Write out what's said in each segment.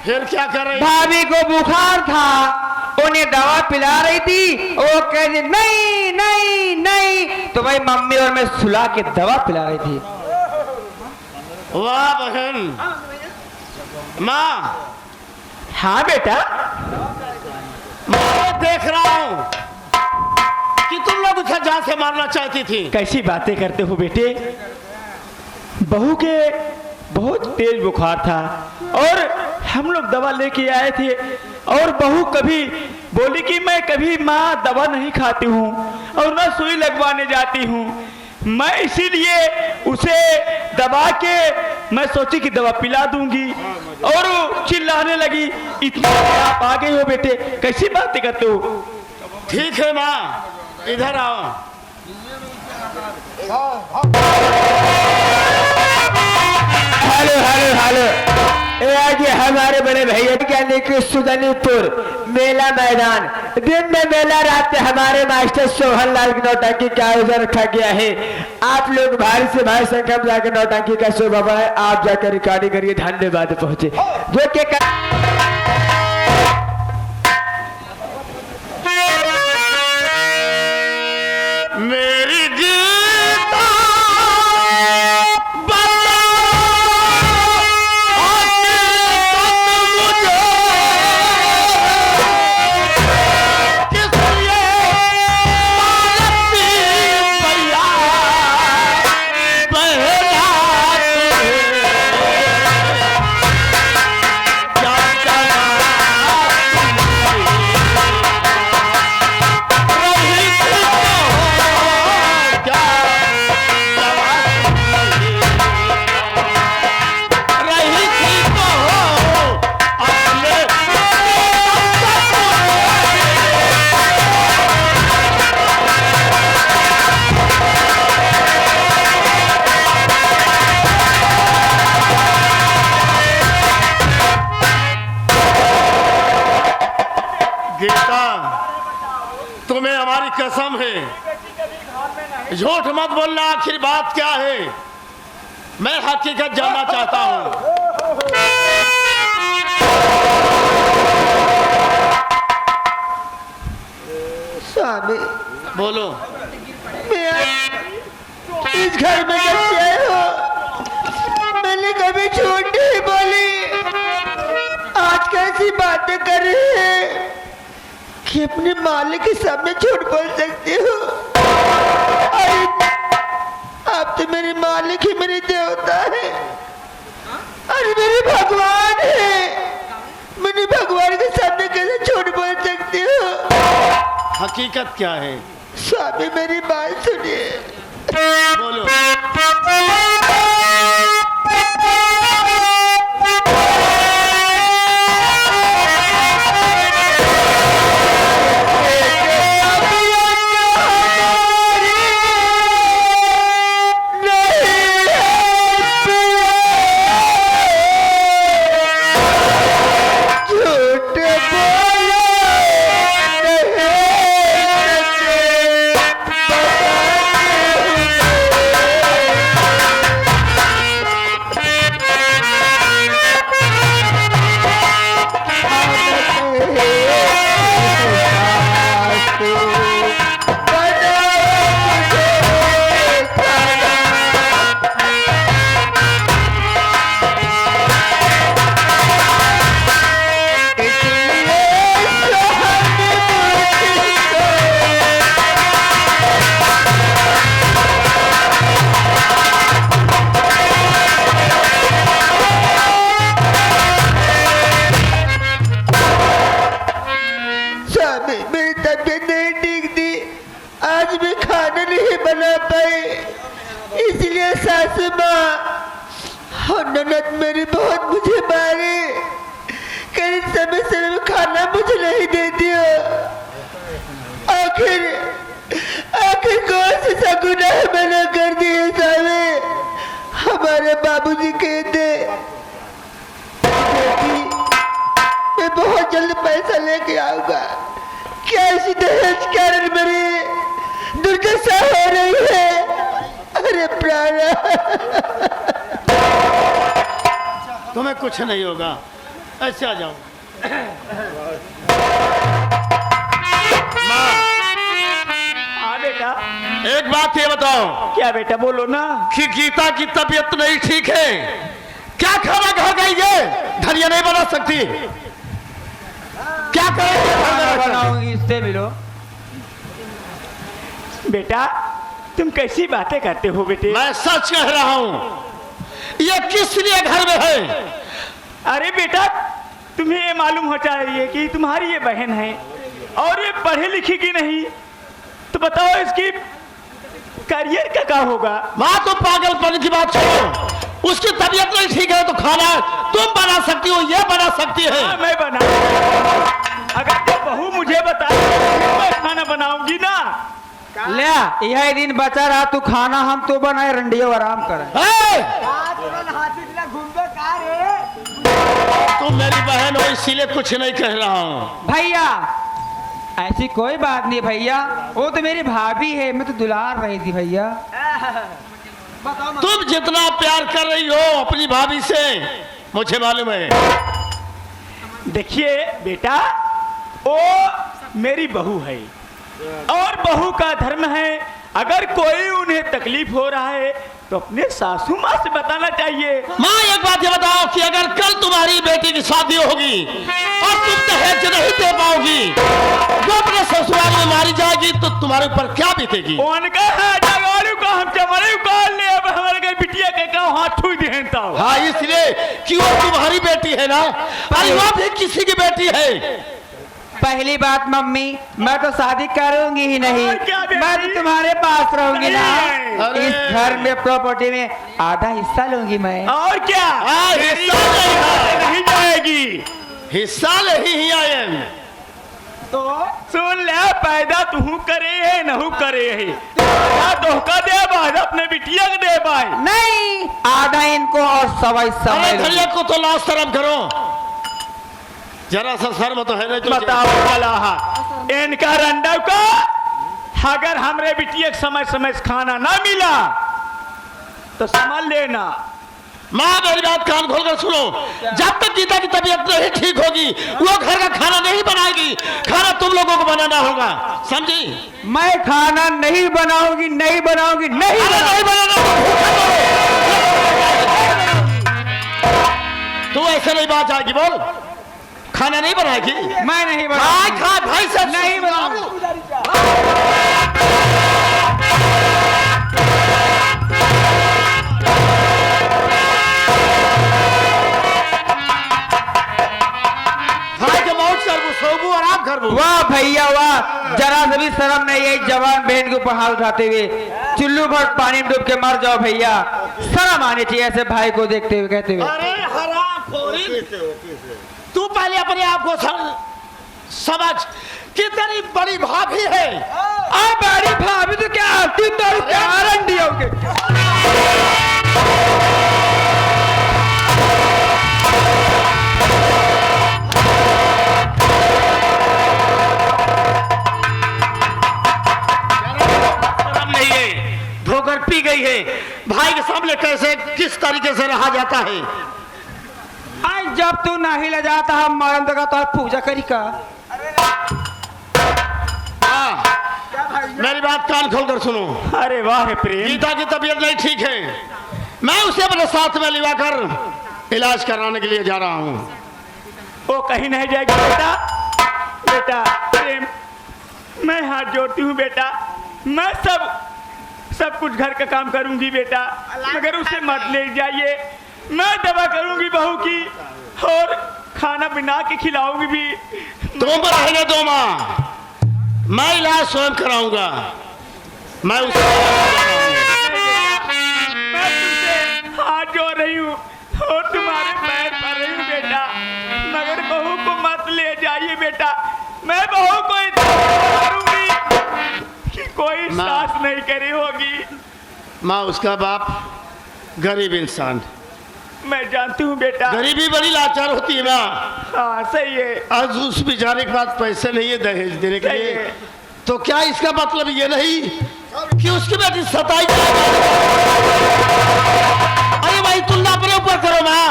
फिर क्या कर रही? भाभी को बुखार था, उन्हें दवा पिला रही थी। वो कह रही नहीं नहीं नहीं, तो भाई मम्मी और मैं सुला के दवा पिला रही थी। वाह बहन। माँ। हाँ बेटा, मैं देख रहा हूँ कि तुम लोग उसे जान से मारना चाहती थी। कैसी बातें करते हो बेटे। बहू के बहुत तेज बुखार था और हम लोग दवा लेके आए थे, और बहू कभी बोली कि मैं कभी माँ दवा नहीं खाती हूँ और ना सुई लगवाने जाती हूँ। मैं इसीलिए उसे दबा के मैं सोची कि दवा पिला दूंगी, और वो चिल्लाने लगी। इतना आप आ गए हो बेटे, कैसी बातें करते हो। ठीक है माँ, इधर आओ। Hello hello hello. आज हमारे बड़े भैया कहने के सुदनीपुर मेला मैदान, दिन में मेला, रात में हमारे मास्टर सोहन लाल की नौटंकी का आयोजन रखा गया है। आप लोग भारी से भारी संख्या में जाकर नौटंकी का शोभा बढ़ाए, आप जाकर रिकॉर्डिंग करिए। धन्यवाद पहुंचे जो के मेरी गीता तुम्हें हमारी कसम है, झूठ मत बोलना। आखिर बात क्या है? मैं हकीकत जानना चाहता हूँ। स्वामी बोलो। इस घर में कैसे आए हो? मैंने कभी झूठ नहीं बोली। आज कैसी बातें कर रहे हैं कि अपने मालिक के सामने झूठ बोल सकती हो? अरे आप तो मेरे मालिक ही मेरे देवता है, अरे मेरे भगवान है। मैंने भगवान के सामने कैसे झूठ बोल सकती हो? हकीकत क्या है? स्वामी मेरी बात सुनिए। बोलो। सासू माँ और ननद मेरी बहुत मुझे मारे, कहीं समय समय में खाना मुझे नहीं देती हो। आखिर आखिर कौन सा गुनाह मैंने कर दिया साले? हमारे बाबूजी कहते मैं बहुत जल्द पैसा लेके आऊंगा। क्या इसी दहेज कारण मेरी दुर्दशा हो रही है? अरे प्राणा, तुम्हें कुछ नहीं होगा। ऐसे आ जाओ। माँ, हाँ बेटा। एक बात ये बताओ क्या बेटा बोलो ना। कि गीता की तबीयत नहीं ठीक है, क्या खाना खा गई है? धनिया नहीं बना सकती, क्या करें? बनाऊंगी, इससे मिलो। बेटा तुम कैसी बातें करते हो बेटे? मैं सच कह रहा हूँ, ये किस लिए घर में है? अरे बेटा तुम्हें ये मालूम हो चाहिए कि तुम्हारी ये बहन है और ये पढ़ी लिखी की नहीं, तो बताओ इसकी करियर का क्या होगा? माँ तो पागलपन की बात छोड़ो, उसकी तबीयत नहीं ठीक है तो खाना तुम बना सकती हो, ये बना सकती है। हाँ, मैं बना, अगर तो बहू मुझे बताए तो मैं खाना बनाऊंगी ना। ले यह दिन बचा रहा तू खाना, हम तो बनाए रंडियो आराम कर। तुम मेरी बहन हो इसीलिए कुछ नहीं कह रहा हूँ। भैया ऐसी कोई बात नहीं भैया, वो तो मेरी भाभी है, मैं तो दुलार रही थी भैया। तुम जितना प्यार कर रही हो अपनी भाभी से मुझे मालूम है। देखिए बेटा वो मेरी बहू है और बहू का धर्म है, अगर कोई उन्हें तकलीफ हो रहा है तो अपने सासू माँ से बताना चाहिए। माँ एक बात ये बताओ कि अगर कल तुम्हारी बेटी की शादी होगी और तुम दहेज नहीं दे पाओगी, वो अपने ससुराल में मारी जाएगी तो तुम्हारे ऊपर क्या बीतेगी? उनका है जगाड़ू का हम चमड़े काल ले, अब हमारे घर बिटिया के का हाथ छू देता हूँ। हाँ इसलिए कि वो तुम्हारी बेटी है ना, अरे वो भी किसी की बेटी है। पहली बात मम्मी, मैं तो शादी करूंगी ही नहीं, और क्या बेटी? मैं तो तुम्हारे पास रहूंगी ना। अरे। इस घर में प्रॉपर्टी में आधा हिस्सा लूंगी मैं। और क्या हिस्सा नहीं जाएगी, हिस्सा नहीं ही आए। तो सुन ले, पैदा तू करे है नहू करे है, धोखा दे बाद अपने बिटिया के दे भाई। नहीं, आधा इनको और सवा हिस्सा अरे मैं लूंगी। धनिया को तो लाश शर्म करो, जरा सा शर्म तो है नहीं तुझे? बताओ भला इनका रंडव का, अगर हमरे बिटिया के समय समय से खाना ना मिला तो समझ लेना। माँ मेरी बात कान खोलकर सुनो, जब तक गीता की तबीयत नहीं ठीक होगी वो घर का खाना नहीं बनाएगी, खाना तुम लोगों को बनाना होगा, समझी? मैं खाना नहीं बनाऊंगी, नहीं बनाऊंगी, नहीं अरे बनाऊंगी। नहीं बनाना तू ऐसे नहीं बात जाएगी, बोल खाना नहीं बनाएगी? मैं नहीं खा बनाऊंगी, खा भाई सब नहीं बनाऊंगी। सोबू आराम कर। वाह भैया वाह, जरा सा भी शर्म नहीं है जवान बहन के ऊपर हाथ उठाते हुए। चुल्लू भर पानी में डूब के मर जाओ भैया, शर्म आनी चाहिए ऐसे भाई को देखते हुए कहते हुए। अरे हरामखोरी, तू पहले अपने आप को समझ कि तेरी बड़ी भाभी है। बड़ी भाभी तो क्या तू तो गारंटी होगे। धोकर पी गई है, भाई के सामने कैसे किस तरीके से रहा जाता है? आज जब तू नहीं ले जाता हम मरम देगा तो पूजा करी का। मेरी बात कान खोलकर सुनो। अरे वाह प्रेम, गीता की तबीयत नहीं ठीक है, मैं उसे अपने साथ में लिवा कर इलाज कराने के लिए जा रहा हूँ। वो कहीं नहीं जाएगी बेटा। बेटा प्रेम, मैं हाथ जोड़ती हूँ बेटा, मैं सब कुछ घर का काम करूंगी बेटा, मगर उसे मत ले जाइए। मैं दवा करूंगी बहू की और खाना बना के खिलाऊंगी भी। तुम रहने दो माँ, मैं इलाज स्वयं कराऊंगा। मैं उसे मैं तुमसे हाथ जोड़ रही हूँ और तुम्हारे पैर पड़ रही हूँ बेटा, मगर बहू को मत ले जाइए बेटा। मैं बहू को इतना करूंगी कि कोई सास नहीं करी होगी। माँ उसका बाप गरीब इंसान, मैं जानती हूँ बेटा। गरीबी बड़ी लाचार होती है माँ। हाँ सही है। आज उस बेचारे के पास पैसे नहीं है दहेज देने के सही लिए, है। तो क्या इसका मतलब ये नहीं कि उसकी बेटी सताई जाएगी? अरे भाई तुलना अपने ऊपर करो माँ।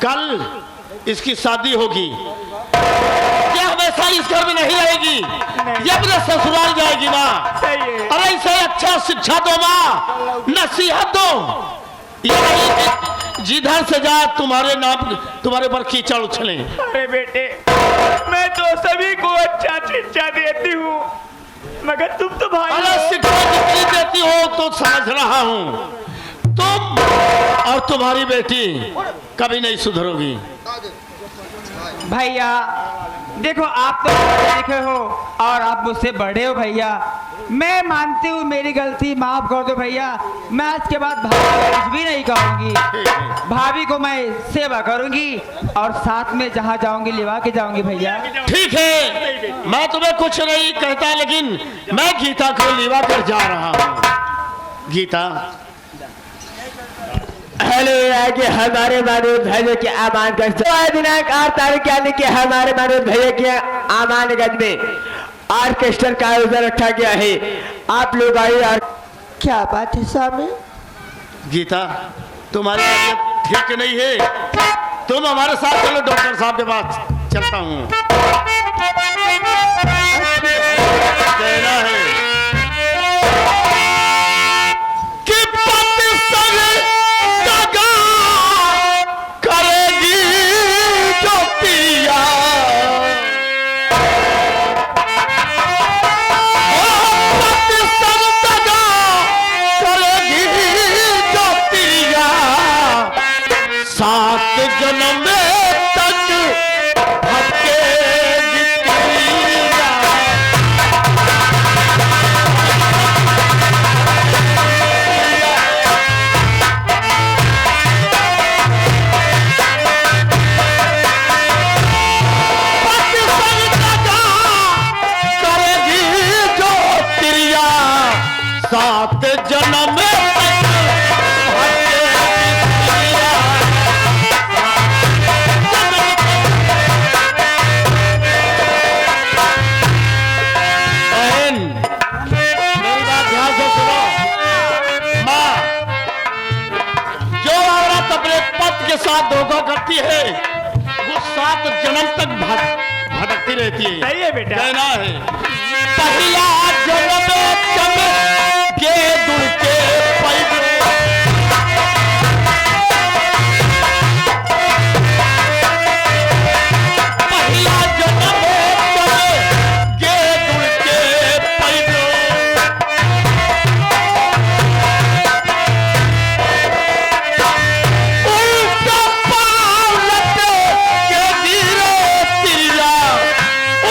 कल इसकी शादी होगी, ये हमेशा इस घर में नहीं रहेगी, ये अपने ससुराल जाएगी माँ। सही है। अरे इसे अच्छा शिक्षा दो माँ, नसीहत दो, ये नहीं कि जिधर से जाए तुम्हारे नाम तुम्हारे ऊपर कीचड़ उछले। अरे बेटे, मैं तो सभी को अच्छा शिक्षा देती हूँ, मगर तुम तो भाई अरे हो। शिक्षा जितनी देती हो तो समझ रहा हूँ, तुम और तुम्हारी बेटी कभी नहीं सुधरोगी। भैया देखो, आप तो पढ़े लिखे हो और आप मुझसे बड़े हो भैया, मैं मानती हूँ मेरी गलती, माफ कर दो भैया। मैं आज के बाद भाभी को कुछ भी नहीं कहूँगी, भाभी को मैं सेवा करूँगी और साथ में जहाँ जाऊँगी लिवा के जाऊँगी भैया। ठीक है, मैं तुम्हें कुछ नहीं कहता, लेकिन मैं गीता को लिवा कर जा रहा हूँ। गीता, हेलो आगे हमारे मानव भैया के आमान का दिनांक 8 तारीख यानी कि हमारे मानव भैया के आमानगंज में ऑर्केस्ट्रा का आयोजन रखा गया है। आप लोग आइए। और क्या बात है स्वामी? गीता तुम्हारी तबीयत ठीक नहीं है, तुम हमारे साथ चलो, डॉक्टर साहब के पास चलता हूँ। कहना है कि पति संग दगा करेगी जो पिया, पति संग दगा करेगी जो पिया, 7 जन्म तक भटकेगी पिया। पति संग दगा करेगी जो पिया, 7 जन्म तक भटकेगी पिया। बहन, मेरी बात ध्यान से सुनो। माँ, जो औरत अपने पति के साथ धोखा करती है वो 7 जन्म तक भटकती रहती है। सही है बेटा। कहना है पहला जन्म के दुल के पैदल, पहला जन्म के दुल के पैदल, उल्टा पाँव लटे के गिरे तिरिया,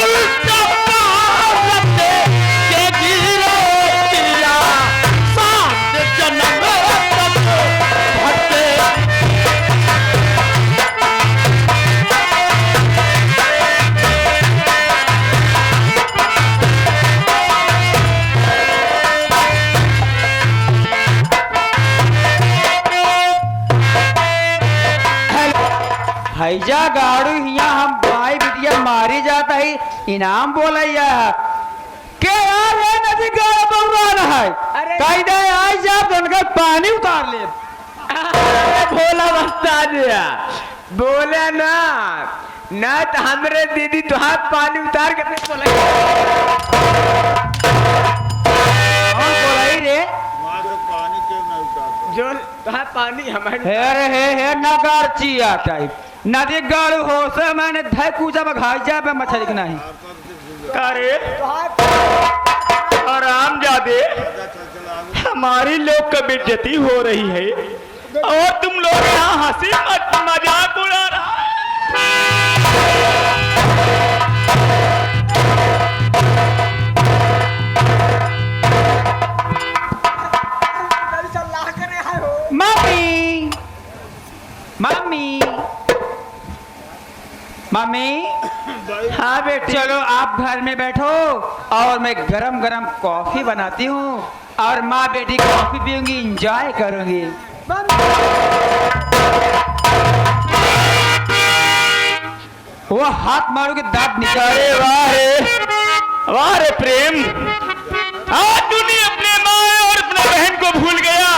उल्टा पाँव लटे के गिरे तिरिया, 7 जन्म तक भटके। हैजा गाड़ू हिया हम भाई बिटिया मारी जाता है, इनाम बोलैया के यार रे नदी गाड़ा बउरान है, कहीं दे आज जा बनकर पानी उतार ले। भोला मस्तान बोले ना ना तो हमरे दीदी तुहार पानी उतार के नहीं बोला। कौन बोलाई रे? जो तुहार पानी हमारे हे नगर चिया टाइप नदी गाड़ू हो से मैंने धै कूजा में घाई जा पे मछली के नहीं। अरे आराम जादे, हमारी लोग का बेइज्जती हो रही है और तुम लोग यहाँ हंसी मजाक उड़ा रहा है। मम्मी मम्मी मम्मी, हाँ बेटी। चलो आप घर में बैठो और मैं गरम गरम कॉफी बनाती हूँ और माँ बेटी कॉफी पीऊंगी, एंजॉय करूंगी। वो हाथ मारो के दांत निकाले। वाह रे प्रेम, आज तूने अपने माँ और अपने बहन को भूल गया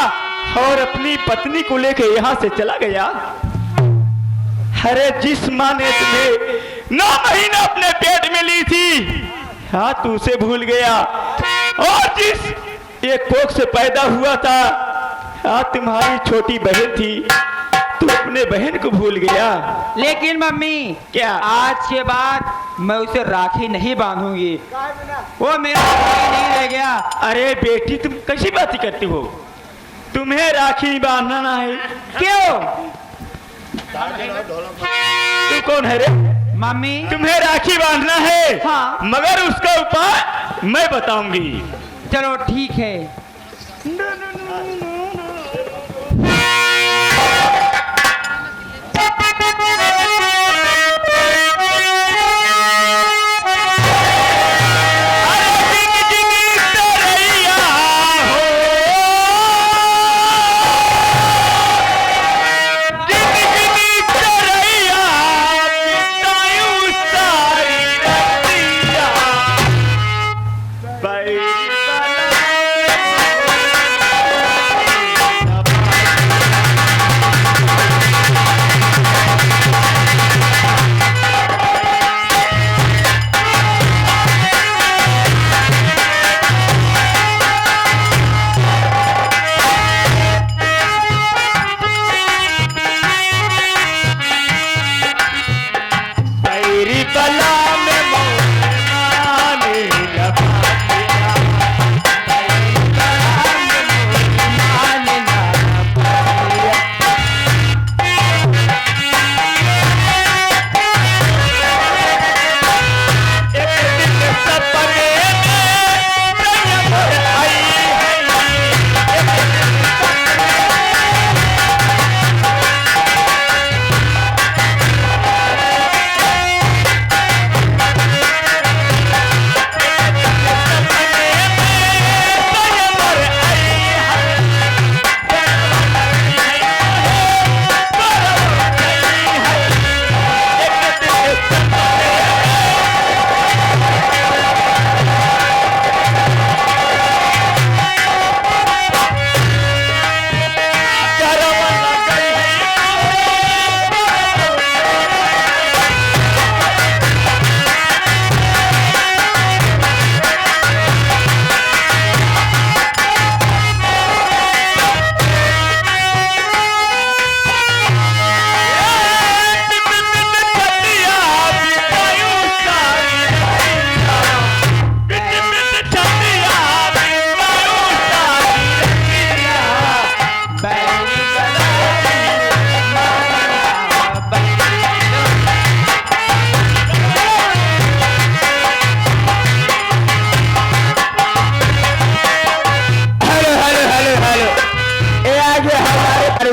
और अपनी पत्नी को लेकर यहाँ से चला गया। अरे जिस माँ ने तुम्हें 9 महीने अपने पेट में ली थी, हाँ तू उसे भूल गया। और जिस एक कोख से पैदा हुआ था, हाँ तुम्हारी छोटी बहन थी, तू अपने बहन को भूल गया। लेकिन मम्मी क्या? आज के बाद मैं उसे राखी नहीं बांधूंगी, वो मेरा भाई नहीं रह गया। अरे बेटी तुम कैसी बातें करती हो? तुम्हें राखी बांधना है? क्यों? तू कौन है रे? मम्मी तुम्हें राखी बांधना है? हाँ। मगर उसका उपाय मैं बताऊंगी। चलो ठीक है।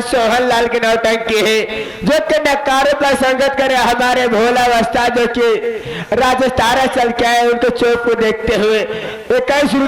सोहन लाल की नौटंकी है जो कि नकारों का संगत करे हमारे भोला वस्ता जो कि राजस्थान चल के आए उनको चौक को देखते हुए 21 रूट